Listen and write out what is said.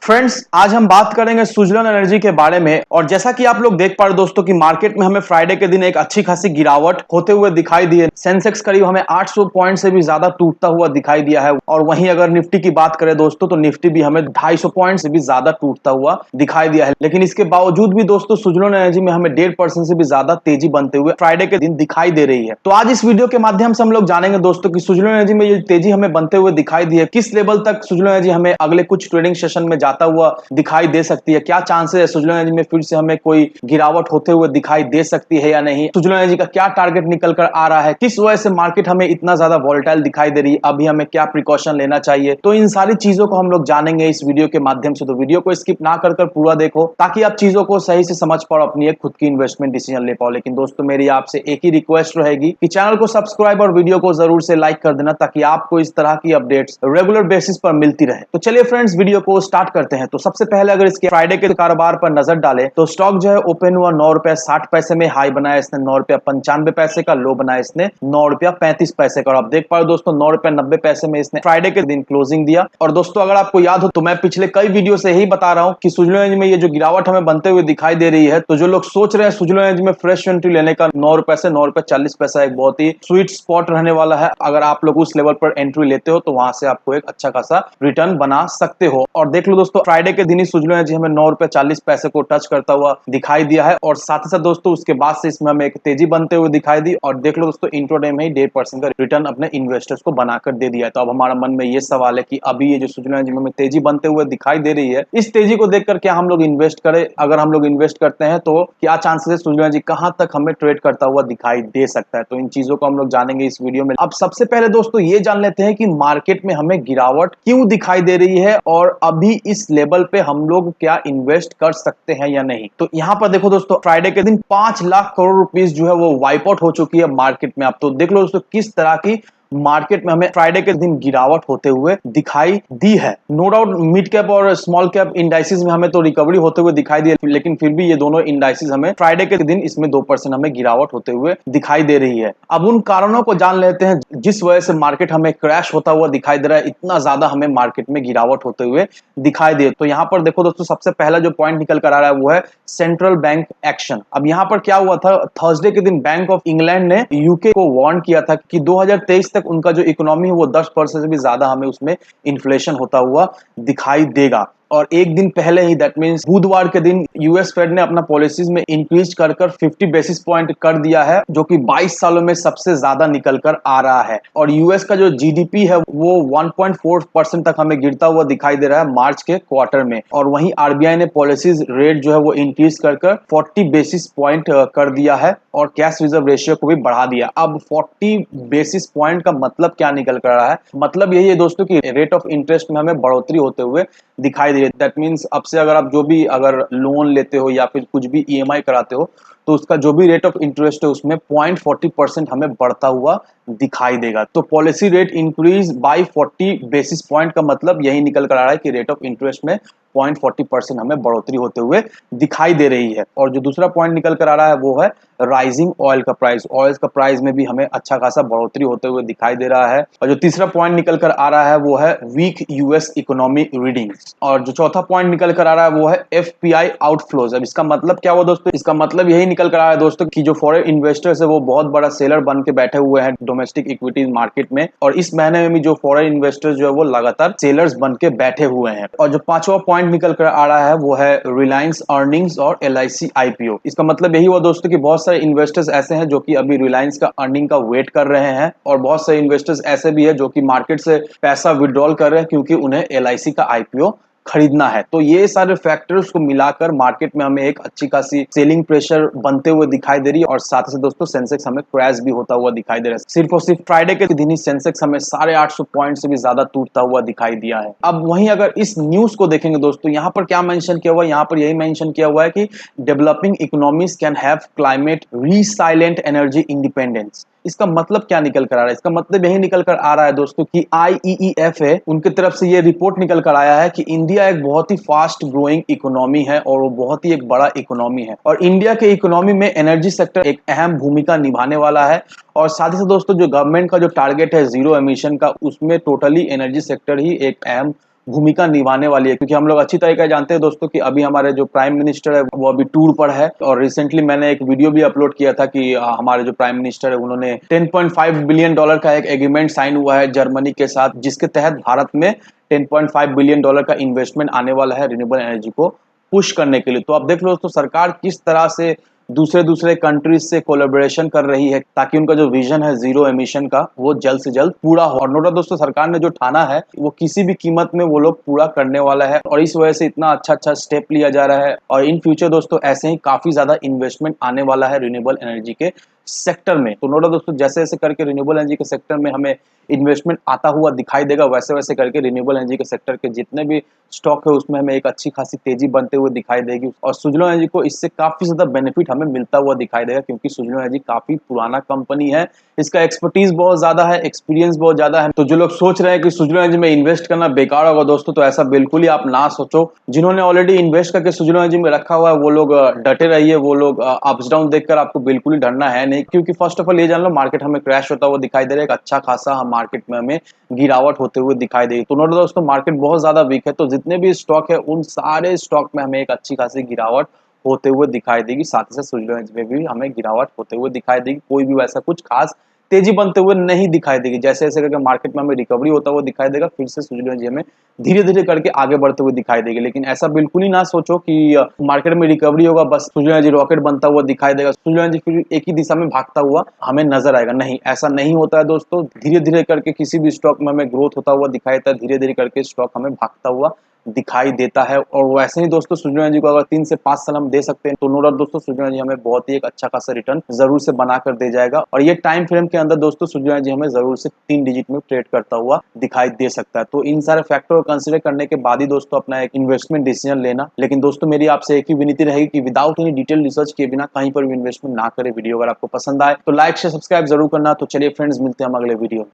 Friends, आज हम बात करेंगे सुजलन एनर्जी के बारे में। और जैसा कि आप लोग देख पा रहे दोस्तों कि मार्केट में हमें फ्राइडे के दिन एक अच्छी खासी गिरावट होते हुए दिखाई दी है। सेंसेक्स करीब हमें 800 पॉइंट से भी ज्यादा टूटता हुआ दिखाई दिया है। और वहीं अगर निफ्टी की बात करें दोस्तों तो निफ्टी भी हमें 250 पॉइंट से भी ज्यादा टूटता हुआ दिखाई दिया है। लेकिन इसके बावजूद भी दोस्तों सुजलन एनर्जी में हमें 1.5% से भी ज्यादा तेजी बनते हुए फ्राइडे के दिन दिखाई दे रही है। तो आज इस वीडियो के माध्यम से हम लोग जानेंगे दोस्तों कि सुजलन एनर्जी में ये तेजी हमें बनते हुए दिखाई दी है, किस लेवल तक सुजलन एनर्जी हमें अगले कुछ ट्रेडिंग सेशन में जाता हुआ दिखाई दे सकती है, क्या चांसेस है सुजलन एनर्जी में फिर से हमें कोई गिरावट होते हुए दिखाई दे सकती है या नहीं, सुजलन एनर्जी का क्या टारगेट निकल कर आ रहा है, किस वजह से मार्केट हमें इतना ज्यादा वॉलेटाइल दिखाई दे रही है, अभी हमें क्या प्रिकॉशन लेना चाहिए। तो इन सारी चीजों को हम लोग जानेंगे इस वीडियो के माध्यम से। तो वीडियो को स्किप ना कर पूरा देखो ताकि आप चीजों को सही से समझ पाओ, अपनी एक खुद की इन्वेस्टमेंट डिसीजन ले पाओ। लेकिन दोस्तों मेरी आपसे एक ही रिक्वेस्ट रहेगी कि चैनल को सब्सक्राइब और वीडियो को जरूर से लाइक कर देना ताकि आपको इस तरह की अपडेट्स रेगुलर बेसिस पर मिलती रहे। तो चलिए फ्रेंड्स, वीडियो को स्टार्ट करते हैं। तो सबसे पहले अगर इसके फ्राइडे के कारोबार पर नजर डालें तो स्टॉक जो है ओपन हुआ 9 रुपए 60 पैसे में, हाई बनाया इसने 9 रुपया 95 पैसे का, लो बनाया इसने 9 रुपया 35 पैसे का। और आप देख पा रहे दोस्तों 9 रुपया 90 पैसे में इसने फ्राइडे के दिन क्लोजिंग दिया। और दोस्तों अगर आपको याद हो तो मैं पिछले कई वीडियो से यही बता रहा हूं कि सुजलन एनर्जी में ये जो गिरावट हमें बनते हुए दिखाई दे रही है, तो जो लोग सोच रहे हैं सुजलन एनर्जी में फ्रेश एंट्री लेने का, 9 रुपए से 9 रुपया 40 पैसा एक बहुत ही स्वीट स्पॉट रहने वाला है। अगर आप लोग उस लेवल पर एंट्री लेते हो तो वहां से आपको एक अच्छा खासा रिटर्न बना सकते हो। और देख लो दोस्तों फ्राइडे के दिन ही सुजलन एनर्जी हमें 9 रुपया 40 पैसे को टच करता हुआ दिखाई दिया है। और साथ ही साथ दोस्तों उसके बाद से इसमें हमें एक तेजी बनते हुए दिखाई दी। और देख लो दोस्तों इंट्राडे में ही 1.5% का रिटर्न अपने इन्वेस्टर्स को बनाकर दे दिया है। तो अब हमारा मन में ये सवाल है कि अभी ये जो सुजलन एनर्जी में तेजी बनते हुए दिखाई दे रही है, इस तेजी को देखकर क्या हम लोग इन्वेस्ट करें? अगर हम लोग इन्वेस्ट करते हैं तो क्या चांसेस है सुजलन एनर्जी कहां तक हमें ट्रेड करता हुआ दिखाई दे सकता है? तो इन चीजों को हम लोग जानेंगे इस वीडियो में। अब सबसे पहले दोस्तों ये जान लेते हैं कि मार्केट में हमें गिरावट क्यों दिखाई दे रही है और अभी इस लेवल पे हम लोग क्या इन्वेस्ट कर सकते हैं या नहीं। तो यहां पर देखो दोस्तों फ्राइडे के दिन 5 लाख करोड़ रुपीस जो है वो वाइप आउट हो चुकी है मार्केट में। आप तो देख लो दोस्तों किस तरह की मार्केट में हमें फ्राइडे के दिन गिरावट होते हुए दिखाई दी है। नो डाउट मिड कैप और स्मॉल कैप इंडाइसिस में हमें तो रिकवरी होते हुए दिखाई दी है, लेकिन फिर भी ये दोनों इंडाइसिस हमें फ्राइडे के दिन इसमें 2% हमें गिरावट होते हुए दिखाई दे रही है। अब उन कारणों को जान लेते हैं जिस वजह से मार्केट हमें क्रैश होता हुआ दिखाई दे रहा है, इतना ज्यादा हमें मार्केट में गिरावट होते हुए दिखाई दे। तो यहाँ पर देखो दोस्तों सबसे पहला जो पॉइंट निकल कर आ रहा है वो है सेंट्रल बैंक एक्शन। अब यहाँ पर क्या हुआ था, थर्सडे के दिन बैंक ऑफ इंग्लैंड ने यूके को वार्न किया था कि 2023 तक उनका जो इकोनॉमी है वो 10% से भी ज्यादा हमें उसमें इन्फ्लेशन होता हुआ दिखाई देगा। और एक दिन पहले ही दैट मींस बुधवार के दिन यूएस फेड ने अपना पॉलिसीज में इंक्रीज कर 50 बेसिस पॉइंट कर दिया है, जो कि 22 सालों में सबसे ज्यादा निकल कर आ रहा है। और यूएस का जो जीडीपी है वो 1.4% तक हमें गिरता हुआ दिखाई दे रहा है मार्च के क्वार्टर में। और वहीं आरबीआई ने पॉलिसीज रेट जो है वो इंक्रीज कर 40 बेसिस पॉइंट कर दिया है और कैश रिजर्व रेशियो को भी बढ़ा दिया। अब 40 बेसिस पॉइंट का मतलब क्या निकल कर रहा है? मतलब यही है दोस्तों कि रेट ऑफ इंटरेस्ट में हमें बढ़ोतरी होते हुए दिखाई दे रही है। दैट मीन्स अब से अगर आप जो भी अगर लोन लेते हो या फिर कुछ भी ईएमआई कराते हो तो उसका जो भी रेट ऑफ इंटरेस्ट है उसमें 0.40% हमें बढ़ता हुआ दिखाई देगा। तो policy rate increase by 40 basis point का मतलब यही निकल कर आ रहा है कि रेट ऑफ इंटरेस्ट में 0.40% हमें बढ़ोतरी होते हुए दिखाई दे रही है। और जो दूसरा पॉइंट निकल कर आ रहा है वो है राइजिंग ऑयल का प्राइस। ऑयल का प्राइस में भी हमें अच्छा खासा बढ़ोतरी होते हुए दिखाई दे रहा है। और जो तीसरा पॉइंट निकल कर आ रहा है वो है वीक यूएस इकोनॉमी रीडिंग। और जो चौथा पॉइंट निकल कर आ रहा है वो है एफपीआई आउटफ्लोज। अब इसका मतलब क्या हुआ दोस्तों? इसका मतलब यही निकल कर आ रहा है दोस्तों कि जो फॉरेन इन्वेस्टर्स है वो बहुत बड़ा सेलर बन के बैठे हुए हैं डोमेस्टिक इक्विटीज मार्केट में। और इस महीने में भी जो फॉरेन इन्वेस्टर्स जो है वो लगातार सेलर्स बन के बैठे हुए हैं। और जो पांचवा पॉइंट निकल कर आ रहा है वो है रिलायंस अर्निंग्स और एलआईसी आईपीओ। इसका मतलब यही हुआ दोस्तों कि बहुत सारे इन्वेस्टर्स ऐसे हैं जो कि अभी रिलायंस का अर्निंग का वेट कर रहे हैं और बहुत सारे इन्वेस्टर्स ऐसे भी है जो कि मार्केट से पैसा विड्रॉल कर रहे हैं क्योंकि उन्हें एलआईसी का आईपीओ खरीदना है। तो ये सारे फैक्टर्स को मिलाकर मार्केट में हमें एक अच्छी खासी सेलिंग प्रेशर बनते हुए दिखाई दे रही है। और साथ ही दोस्तों सेंसेक्स हमें क्रैश भी होता हुआ दिखाई दे रहा है। सिर्फ और सिर्फ फ्राइडे के दिन ही सेंसेक्स हमें 850 पॉइंट से भी ज्यादा टूटता हुआ दिखाई दिया है। अब वहीं अगर इस न्यूज को देखेंगे दोस्तों, यहाँ पर क्या मेंशन किया हुआ है? यहाँ पर यही मेंशन किया हुआ है कि developing economies can have climate resilient energy independence. इसका मतलब क्या निकल कर आ रहा है? इसका मतलब यही निकल कर आ रहा है दोस्तों कि आईईईएफ है उनकी तरफ से ये रिपोर्ट निकल कर आया है कि इंडिया एक बहुत ही फास्ट ग्रोइंग इकोनॉमी है और वो बहुत ही एक बड़ा इकोनॉमी है। और इंडिया के इकोनॉमी में एनर्जी सेक्टर एक अहम भूमिका निभाने वाला है। और साथ ही साथ दोस्तों जो गवर्नमेंट का जो टारगेट है जीरो एमिशन का, उसमें टोटली एनर्जी सेक्टर ही एक अहम भूमिका निभाने वाली है, क्योंकि हम लोग अच्छी तरीके से जानते हैं दोस्तों कि अभी हमारे जो प्राइम मिनिस्टर है वो अभी टूर पर है। और रिसेंटली मैंने एक वीडियो भी अपलोड किया था कि हमारे जो प्राइम मिनिस्टर है उन्होंने $10.5 बिलियन का एक एग्रीमेंट साइन हुआ है जर्मनी के साथ, जिसके तहत भारत में $10.5 बिलियन का इन्वेस्टमेंट आने वाला है रिन्यूएबल एनर्जी को पुश करने के लिए। तो आप देख लो दोस्तों, सरकार किस तरह से दूसरे दूसरे कंट्रीज से कोलैबोरेशन कर रही है ताकि उनका जो विजन है जीरो एमिशन का वो जल्द से जल्द पूरा हो। और नोटा दोस्तों, सरकार ने जो ठाना है वो किसी भी कीमत में वो लोग पूरा करने वाला है, और इस वजह से इतना अच्छा अच्छा स्टेप लिया जा रहा है। और इन फ्यूचर दोस्तों ऐसे ही काफी ज्यादा इन्वेस्टमेंट आने वाला है रिन्यूएबल एनर्जी के सेक्टर में। तो नोटा दोस्तों, जैसे जैसे करके रिन्यूएबल एनर्जी के सेक्टर में हमें इन्वेस्टमेंट आता हुआ दिखाई देगा, वैसे वैसे करके रिन्यूएबल एनर्जी के सेक्टर के जितने भी स्टॉक है उसमें हमें एक अच्छी खासी तेजी बनते हुए दिखाई देगी। और सुजलोन एनर्जी को इससे काफी ज्यादा बेनिफिट हमें मिलता हुआ दिखाई देगा, क्योंकि सुजलोन एनर्जी काफी पुराना कंपनी है, इसका एक्सपर्टीज बहुत ज्यादा है, एक्सपीरियंस बहुत ज्यादा है। तो जो लोग सोच रहे हैं कि सुजलोन एनर्जी में इन्वेस्ट करना बेकार होगा दोस्तों, तो ऐसा बिल्कुल ही आप ना सोचो। जिन्होंने ऑलरेडी इन्वेस्ट करके सुजलोन एनर्जी में रखा हुआ है वो लोग डटे रहिए, वो लोग अप्स डाउन देखकर आपको बिल्कुल ही डरना है नहीं। क्योंकि फर्स्ट ऑफ ऑल ये जान लो, मार्केट हमें क्रैश होता हुआ दिखाई दे रहा है, एक अच्छा खासा मार्केट में हमें गिरावट होते हुए दिखाई देगी। तो नोट दोस्तों, मार्केट बहुत ज्यादा वीक है, तो जितने भी स्टॉक है उन सारे स्टॉक में हमें एक अच्छी खासी गिरावट होते हुए दिखाई देगी। साथ ही साथ सुजलोन एनर्जी में भी हमें गिरावट होते हुए दिखाई देगी, कोई भी वैसा कुछ खास तेजी बनते हुए नहीं दिखाई देगी। जैसे जैसे करके मार्केट में हमें रिकवरी होता हुआ दिखाई देगा, फिर से सुजलोन एनर्जी हमें धीरे धीरे करके आगे बढ़ते हुए दिखाई देगी। लेकिन ऐसा बिल्कुल ही ना सोचो कि मार्केट में रिकवरी होगा बस सुजलोन एनर्जी रॉकेट बनता हुआ दिखाई देगा, सुजलोन एनर्जी फिर एक ही दिशा में भागता हुआ हमें नजर आएगा। नहीं, ऐसा नहीं होता है दोस्तों। धीरे धीरे करके किसी भी स्टॉक में हमें ग्रोथ होता हुआ दिखाई देता है, धीरे धीरे करके स्टॉक हमें भागता हुआ दिखाई देता है। और वैसे ही दोस्तों, सुजलोन एनर्जी को अगर 3 से 5 साल हम दे सकते हैं तो नो डाउट दोस्तों सुजलोन एनर्जी हमें बहुत ही एक अच्छा खासा रिटर्न जरूर से बना कर दे जाएगा। और ये टाइम फ्रेम के अंदर दोस्तों सुजलोन एनर्जी हमें जरूर से 3 डिजिट में ट्रेड करता हुआ दिखाई दे सकता है। तो इन सारे फैक्टर को कंसिडर करने के बाद ही दोस्तों अपना एक इन्वेस्टमेंट डिसीजन लेना। लेकिन दोस्तों मेरी आपसे एक ही विनती रहेगी कि विदाउट एनी डिटेल रिसर्च किए बिना कहीं पर भी इन्वेस्टमेंट ना करें। वीडियो अगर आपको पसंद आए तो लाइक शेयर सब्सक्राइब जरूर करना। तो चलिए फ्रेंड्स, मिलते हैं हम अगले वीडियो में।